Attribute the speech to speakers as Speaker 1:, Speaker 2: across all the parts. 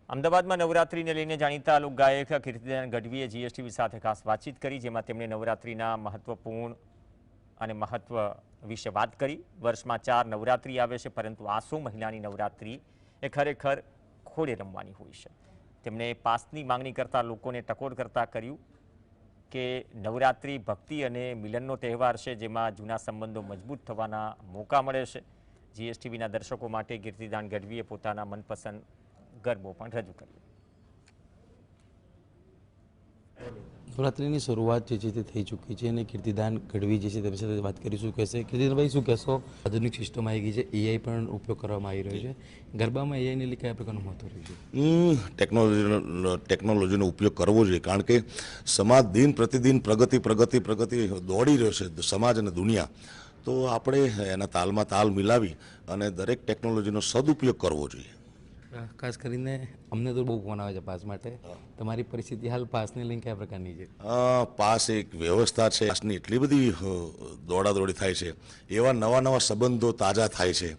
Speaker 1: અમદાવાદમાં નવરાત્રિને લઈને જાણીતા લોકગાયક કીર્તિદાન ગઢવીએ જીએસટીવી સાથે ખાસ વાતચીત કરી, જેમાં તેમણે નવરાત્રિના મહત્વપૂર્ણ અને મહત્વ વિશે વાત કરી। વર્ષમાં 4 નવરાત્રિ આવે છે, પરંતુ આસો મહિનાની નવરાત્રિ એ ખરેખર ખોળે રમવાની હોય છે। તેમણે પાસની માંગણી કરતા લોકોને ટકોર કરતા કર્યું કે નવરાત્રિ ભક્તિ અને મિલનનો તહેવાર છે, જેમાં જૂના સંબંધો મજબૂત થવાના મોકા મળે છે। જીએસટીવીના દર્શકો માટે કીર્તિદાન ગઢવીએ પોતાના મનપસંદ ગરબો પણ રજૂ કર્યો।
Speaker 2: નવરાત્રિની શરૂઆત જે છે તે થઈ ચૂકી છે અને કીર્તિદાન ગઢવી જે છે તેની સાથે વાત કરીશું। કહેશે કીર્તિદાનભાઈ, શું કહેશો? આધુનિક સિસ્ટમ આવી ગઈ છે, એઆઈ પણ ઉપયોગ કરવામાં આવી રહ્યો છે, ગરબામાં એઆઈને લઈ કયા પ્રકારનું મહત્વ રહ્યું છે?
Speaker 3: ટેકનોલોજીનો ઉપયોગ કરવો જોઈએ, કારણ કે સમાજ દિન પ્રતિદિન પ્રગતિ દોડી રહ્યો છે, સમાજ અને દુનિયા। તો આપણે એના તાલમાં તાલ મિલાવી અને દરેક ટેકનોલોજીનો સદુપયોગ કરવો જોઈએ।
Speaker 2: ખાસ કરીને અમને તો બહુ ફોન આવે છે પાસ માટે, તમારી પરિસ્થિતિ હાલ પાસને લઈને કયા પ્રકારની છે?
Speaker 3: પાસ એક વ્યવસ્થા છે, પાસની એટલી બધી દોડાદોડી થાય છે, એવા નવા સંબંધો તાજા થાય છે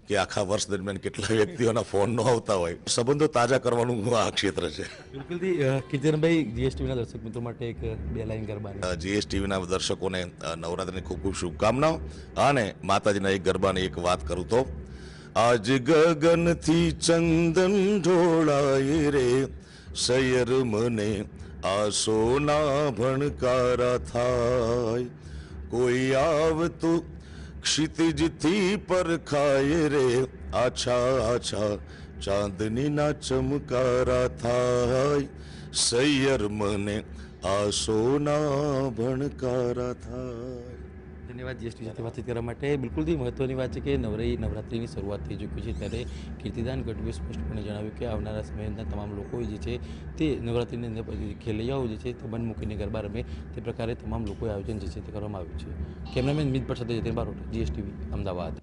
Speaker 3: કે આખા વર્ષ દરમિયાન કેટલા વ્યક્તિઓના ફોન ન આવતા હોય। સંબંધો તાજા કરવાનું આ ક્ષેત્ર છે।
Speaker 2: બિલકુલથી કીર્તિદાનભાઈ, જીએસટીવીના દર્શક મિત્રો માટે એક 2 લાઈન ગરબાની।
Speaker 3: જીએસટીવીના દર્શકોને નવરાત્રિની ખૂબ ખૂબ શુભકામનાઓ અને માતાજીના એક ગરબાની એક વાત કરું તો, આજ ગગનથી ચંદન ઢોળાય રે, સૈયર મને આસોના ભણકારા થાય, કોઈ આવતું ક્ષિતિજથી પરખાય રે, આછા ચાંદનીના ચમકારા થાય, સૈયર મને આસોના ભણકારા થાય।
Speaker 2: ધન્યવાદ જીએસટી સાથે વાતચીત કરવા માટે। બિલકુલથી મહત્વની વાત છે કે નવરાત્રિની શરૂઆત થઈ ચૂકી છે, ત્યારે કીર્તિદાન ગઢવીએ સ્પષ્ટપણે જણાવ્યું કે આવનારા સમયના તમામ લોકો જે છે તે નવરાત્રિની અંદર ખેલૈયાઓ જે છે તે મન મૂકીને ગરબા રમે તે પ્રકારે તમામ લોકોએ આયોજન જે છે તે કરવામાં આવ્યું છે। કેમેરામેન મિત પર સાથે જતીન બારોટ, જીએસટીવી, અમદાવાદ।